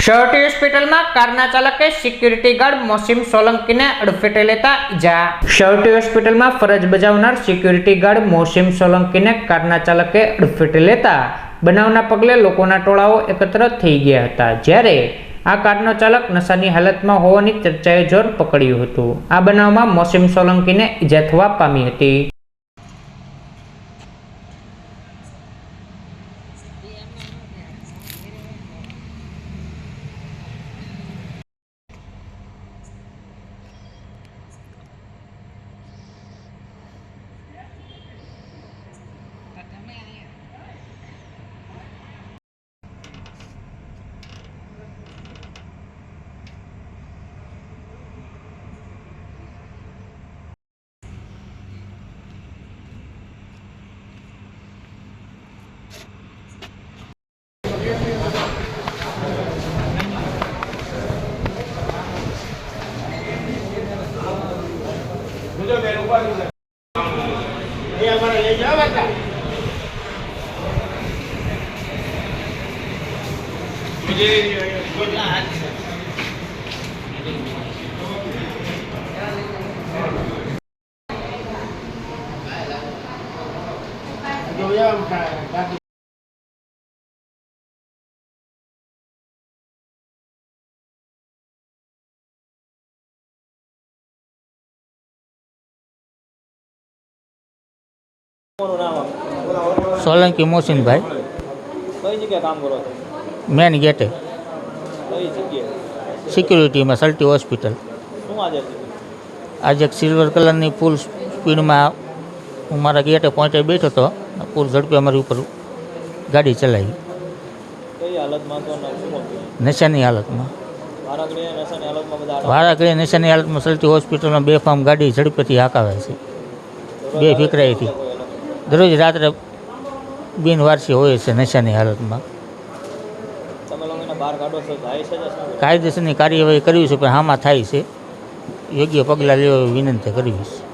શરટી હોસ્પિટલમાં કારના ચાલકે સિક્યુરિટી ગાર્ડ મોસીમ સોલંકીને અડફેટે લેતા ઈજા। શરટી હોસ્પિટલમાં ફરજ બજાવનાર સિક્યુરિટી ગાર્ડ મોસીમ સોલંકીને કારના ચાલકે અડફેટે લેતા બનાવના પગલે લોકોના ટોળાઓ એકત્ર થઈ ગયા હતા। જ્યારે આ કારનો ચાલક નશાની હાલતમાં હોવાની ચર્ચાએ જોર પકડ્યું હતું। આ બનાવમાં મોસીમ સોલંકીને ઈજા થવા પામી હતી। સોલંકી મોસીન ભાઈ કઈ જગ્યાએ કામ કરો છો? મેન ગેટે કઈ જગ્યાએ? સિક્યુરિટીમાં શરટી હોસ્પિટલ। શું આજે આજે એક સિલ્વર કલરની ફૂલ સ્પીડમાં હું મારા ગેટે પહોંચી બેઠો હતો, ફૂલ ઝડપે અમારી ઉપર ગાડી ચલાવી, કઈ હાલતમાં તો શું હતું? નશાની હાલતમાં। વારાઘડીએ નશાની હાલતમાં બધા વારાઘડીએ નશાની હાલતમાં શરટી હોસ્પિટલમાં બેફામ ગાડી ઝડપેથી હાંકાવે છે, બે ફિકરાઈથી। દરરોજ રાત્રે બિનવારસી હોય છે નશાની હાલતમાં। તમે લોકો એને બહાર કાઢો છો, થાય છે ને શું? કાયદેસરની કાર્યવાહી કરવી છે, પણ આમાં થાય છે યોગ્ય પગલાં લેવા વિનંતી કરવી છે।